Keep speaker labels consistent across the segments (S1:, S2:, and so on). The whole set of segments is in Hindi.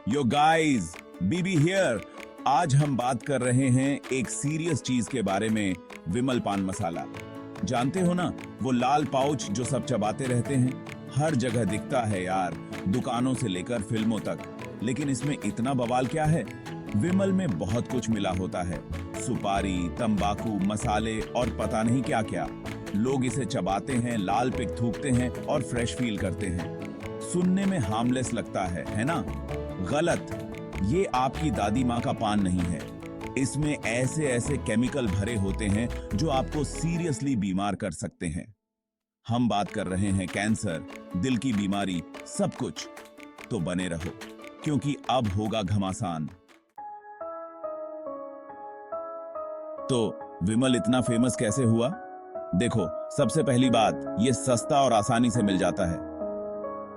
S1: Yo guys, Bibi here. आज हम बात कर रहे हैं एक सीरियस चीज के बारे में, विमल पान मसाला। जानते हो ना, वो लाल पाउच जो सब चबाते रहते हैं, हर जगह दिखता है यार, दुकानों से लेकर फिल्मों तक। लेकिन इसमें इतना बवाल क्या है? विमल में बहुत कुछ मिला होता है, सुपारी, तंबाकू, मसाले और पता नहीं क्या क्या। लोग इसे चबाते हैं, लाल पिक थूकते हैं और फ्रेश फील करते हैं। सुनने में हार्मलेस लगता है ना? गलत। ये आपकी दादी माँ का पान नहीं है। इसमें ऐसे ऐसे केमिकल भरे होते हैं जो आपको सीरियसली बीमार कर सकते हैं। हम बात कर रहे हैं कैंसर, दिल की बीमारी, सब कुछ। तो बने रहो, क्योंकि अब होगा घमासान। तो विमल इतना फेमस कैसे हुआ? देखो, सबसे पहली बात, ये सस्ता और आसानी से मिल जाता है।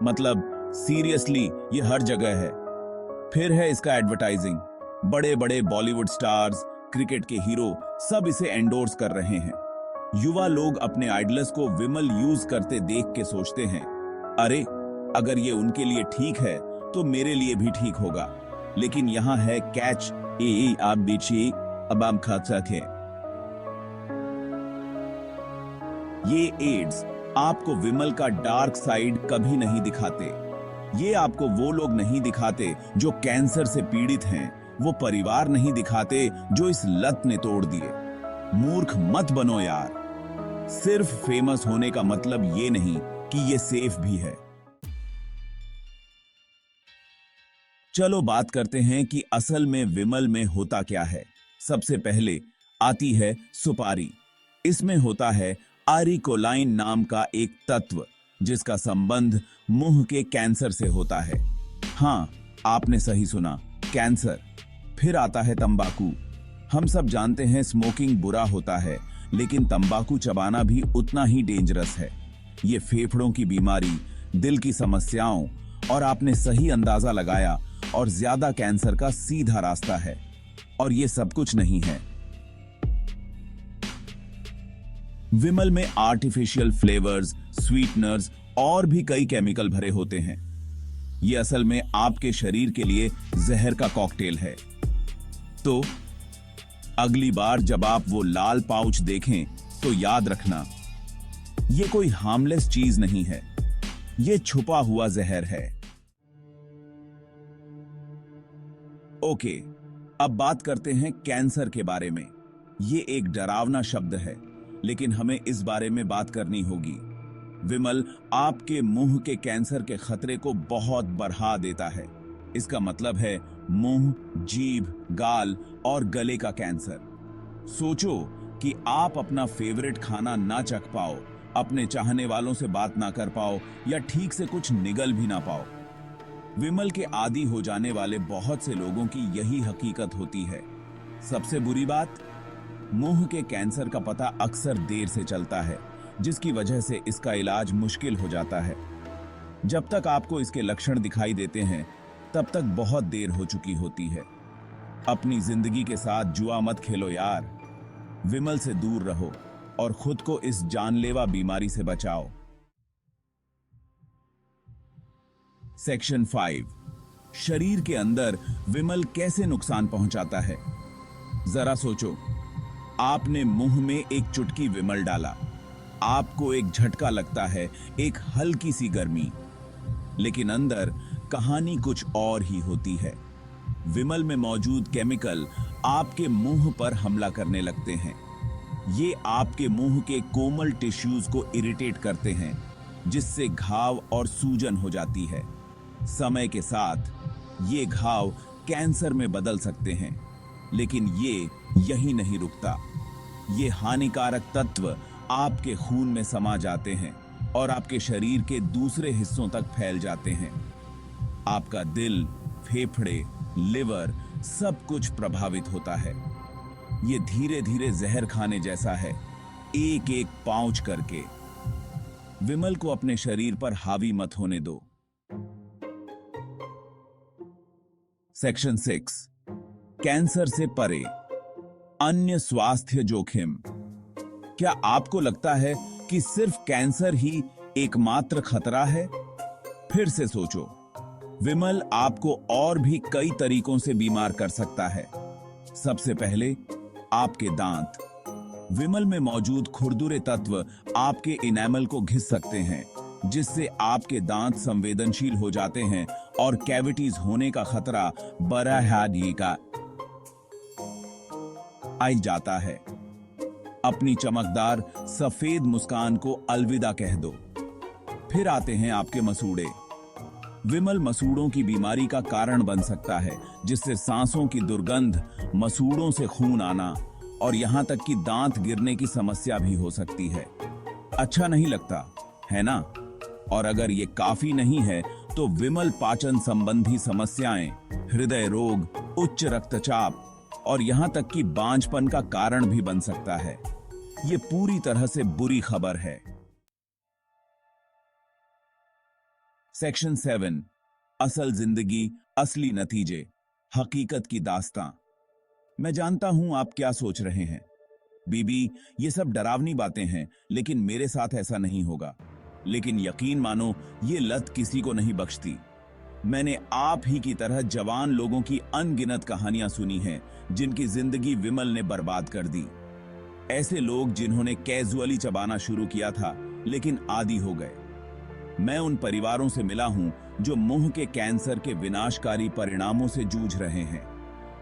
S1: मतलब सीरियसली ये हर जगह है। फिर है इसका एडवर्टाइजिंग। बड़े बड़े बॉलीवुड स्टार्स, क्रिकेट के हीरो सब इसे एंडोर्स कर रहे हैं। युवा लोग अपने आइडल्स को विमल यूज करते देख के सोचते हैं, अरे अगर ये उनके लिए ठीक है तो मेरे लिए भी ठीक होगा। लेकिन यहां है कैच, आप बीची अब आप खा सके। ये एड्स आपको विमल का डार्क साइड कभी नहीं दिखाते। ये आपको वो लोग नहीं दिखाते जो कैंसर से पीड़ित हैं, वो परिवार नहीं दिखाते जो इस लत ने तोड़ दिए। मूर्ख मत बनो यार। सिर्फ फेमस होने का मतलब ये नहीं कि ये सेफ भी है। चलो बात करते हैं कि असल में विमल में होता क्या है। सबसे पहले आती है सुपारी। इसमें होता है आरिकोलाइन नाम का एक तत्व, जिसका संबंध मुंह के कैंसर से होता है। हाँ, आपने सही सुना, कैंसर। फिर आता है तंबाकू। हम सब जानते हैं स्मोकिंग बुरा होता है, लेकिन तंबाकू चबाना भी उतना ही डेंजरस है। ये फेफड़ों की बीमारी, दिल की समस्याओं और आपने सही अंदाजा लगाया, और ज्यादा कैंसर का सीधा रास्ता है। और ये सब कुछ नहीं है। विमल में आर्टिफिशियल फ्लेवर्स, स्वीटनर्स और भी कई केमिकल भरे होते हैं। ये असल में आपके शरीर के लिए जहर का कॉकटेल है। तो अगली बार जब आप वो लाल पाउच देखें तो याद रखना, ये कोई हार्मलेस चीज नहीं है, ये छुपा हुआ जहर है। ओके, अब बात करते हैं कैंसर के बारे में। ये एक डरावना शब्द है, लेकिन हमें इस बारे में बात करनी होगी। विमल आपके मुंह के कैंसर के खतरे को बहुत बढ़ा देता है। इसका मतलब है मुंह, जीभ, गाल और गले का कैंसर। सोचो कि आप अपना फेवरेट खाना ना चख पाओ, अपने चाहने वालों से बात ना कर पाओ, या ठीक से कुछ निगल भी ना पाओ। विमल के आदी हो जाने वाले बहुत से लोगों की यही हकीकत होती है। सबसे बुरी बात, मुंह के कैंसर का पता अक्सर देर से चलता है, जिसकी वजह से इसका इलाज मुश्किल हो जाता है। जब तक आपको इसके लक्षण दिखाई देते हैं, तब तक बहुत देर हो चुकी होती है। अपनी जिंदगी के साथ जुआ मत खेलो यार। विमल से दूर रहो और खुद को इस जानलेवा बीमारी से बचाओ। सेक्शन 5, शरीर के अंदर विमल कैसे नुकसान पहुंचाता है। जरा सोचो, आपने मुंह में एक चुटकी विमल डाला, आपको एक झटका लगता है, एक हल्की सी गर्मी। लेकिन अंदर कहानी कुछ और ही होती है। विमल में मौजूद केमिकल आपके मुंह पर हमला करने लगते हैं। ये आपके मुंह के कोमल टिश्यूज को इरिटेट करते हैं, जिससे घाव और सूजन हो जाती है। समय के साथ ये घाव कैंसर में बदल सकते हैं। लेकिन ये यही नहीं रुकता। ये हानिकारक तत्व आपके खून में समा जाते हैं और आपके शरीर के दूसरे हिस्सों तक फैल जाते हैं। आपका दिल, फेफड़े, लिवर सब कुछ प्रभावित होता है। ये धीरे धीरे जहर खाने जैसा है, एक एक पाउच करके। विमल को अपने शरीर पर हावी मत होने दो। सेक्शन 6, कैंसर से परे, अन्य स्वास्थ्य जोखिम। क्या आपको लगता है कि सिर्फ कैंसर ही एकमात्र खतरा है? फिर से सोचो, विमल आपको और भी कई तरीकों से बीमार कर सकता है। सबसे पहले, आपके दांत। विमल में मौजूद खुरदुरे तत्व आपके इनेमल को घिस सकते हैं, जिससे आपके दांत संवेदनशील हो जाते हैं और कैविटीज होने का खतरा बढ़ जाता है। अपनी चमकदार सफेद मुस्कान को अलविदा कह दो। फिर आते हैं आपके मसूड़े। विमल मसूड़ों की बीमारी का कारण बन सकता है, जिससे सांसों की दुर्गंध, मसूड़ों से खून आना और यहां तक कि दांत गिरने की समस्या भी हो सकती है। अच्छा नहीं लगता, है ना? और अगर ये काफी नहीं है तो विमल पाचन संबंधी समस्याएं, हृदय रोग, उच्च रक्तचाप और यहां तक कि बांझपन का कारण भी बन सकता है। ये पूरी तरह से बुरी खबर है। सेक्शन 7, असल जिंदगी, असली नतीजे, हकीकत की दास्तां। मैं जानता हूं आप क्या सोच रहे हैं, बीबी ये सब डरावनी बातें हैं, लेकिन मेरे साथ ऐसा नहीं होगा। लेकिन यकीन मानो, ये लत किसी को नहीं बख्शती। मैंने आप ही की तरह जवान लोगों की अनगिनत कहानियां सुनी हैं, जिनकी जिंदगी विमल ने बर्बाद कर दी। ऐसे लोग जिन्होंने कैजुअली चबाना शुरू किया था, लेकिन आदी हो गए। मैं उन परिवारों से मिला हूं जो मुंह के कैंसर के विनाशकारी परिणामों से जूझ रहे हैं।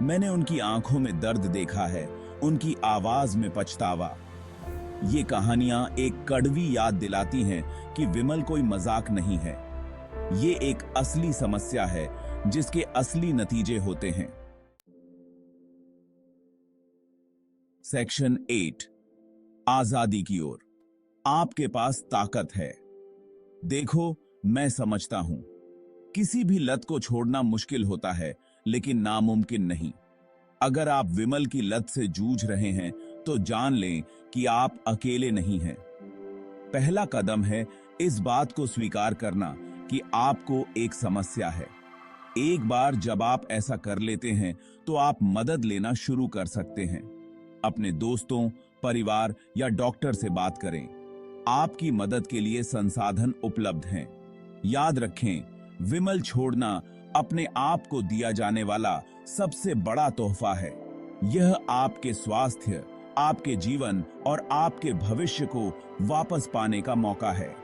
S1: मैंने उनकी आंखों में दर्द देखा है, उनकी आवाज में पछतावा। ये कहानियां एक कड़वी याद दिलाती हैं कि विमल कोई मजाक नहीं है। ये एक असली समस्या है, जिसके असली नतीजे होते हैं। सेक्शन 8, आजादी की ओर। आपके पास ताकत है। देखो, मैं समझता हूं, किसी भी लत को छोड़ना मुश्किल होता है, लेकिन नामुमकिन नहीं। अगर आप विमल की लत से जूझ रहे हैं, तो जान लें कि आप अकेले नहीं हैं। पहला कदम है इस बात को स्वीकार करना कि आपको एक समस्या है। एक बार जब आप ऐसा कर लेते हैं, तो आप मदद लेना शुरू कर सकते हैं। अपने दोस्तों, परिवार या डॉक्टर से बात करें। आपकी मदद के लिए संसाधन उपलब्ध हैं। याद रखें, विमल छोड़ना अपने आप को दिया जाने वाला सबसे बड़ा तोहफा है। यह आपके स्वास्थ्य, आपके जीवन और आपके भविष्य को वापस पाने का मौका है।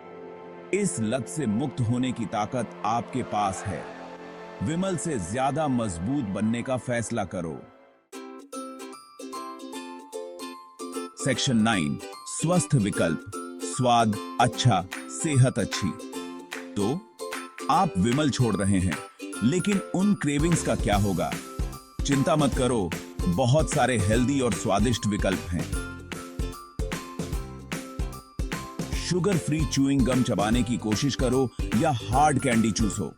S1: इस लत से मुक्त होने की ताकत आपके पास है। विमल से ज्यादा मजबूत बनने का फैसला करो। सेक्शन 9, स्वस्थ विकल्प, स्वाद अच्छा, सेहत अच्छी। तो आप विमल छोड़ रहे हैं, लेकिन उन क्रेविंग्स का क्या होगा? चिंता मत करो, बहुत सारे हेल्दी और स्वादिष्ट विकल्प हैं। शुगर फ्री च्यूइंग गम चबाने की कोशिश करो या हार्ड कैंडी चूसो।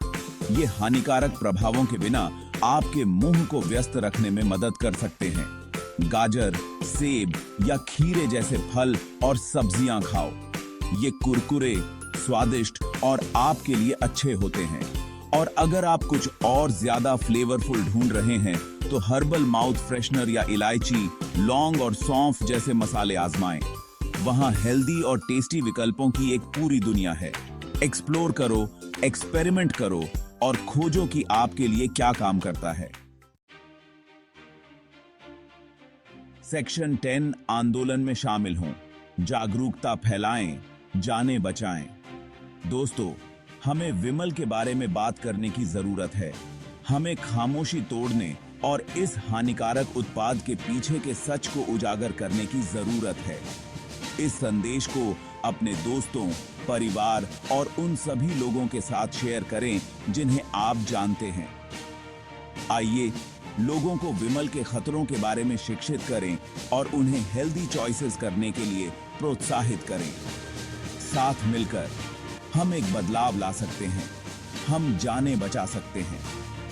S1: ये हानिकारक प्रभावों के बिना आपके मुंह को व्यस्त रखने में मदद कर सकते हैं। गाजर, सेब या खीरे जैसे फल और सब्जियां खाओ। ये कुरकुरे, स्वादिष्ट और आपके लिए अच्छे होते हैं। और अगर आप कुछ और ज्यादा फ्लेवरफुल ढूंढ रहे हैं, तो हर्बल माउथ फ्रेशनर या इलायची, लौंग और सौंफ जैसे मसाले आजमाएं। वहां हेल्दी और टेस्टी विकल्पों की एक पूरी दुनिया है। एक्सप्लोर करो, एक्सपेरिमेंट करो और खोजो कि आपके लिए क्या काम करता है। सेक्शन 10, आंदोलन में शामिल हों, जागरूकता फैलाएं, जाने बचाएं। दोस्तों, हमें विमल के बारे में बात करने की जरूरत है। हमें खामोशी तोड़ने और इस हानिकारक उत्पाद के पीछे के सच को उजागर करने की जरूरत है। इस संदेश को अपने दोस्तों, परिवार और उन सभी लोगों के साथ शेयर करें जिन्हें आप जानते हैं। आइए लोगों को विमल के खतरों के बारे में शिक्षित करें और उन्हें हेल्दी चॉइसेस करने के लिए प्रोत्साहित करें। साथ मिलकर हम एक बदलाव ला सकते हैं, हम जानें बचा सकते हैं।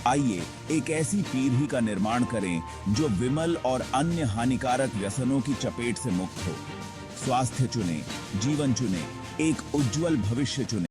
S1: आइए एक ऐसी पीढ़ी का निर्माण करें जो विमल और अन्य हानिकारक व्यसनों की चपेट से मुक्त हो। स्वास्थ्य चुनें, जीवन चुनें, एक उज्जवल भविष्य चुनें।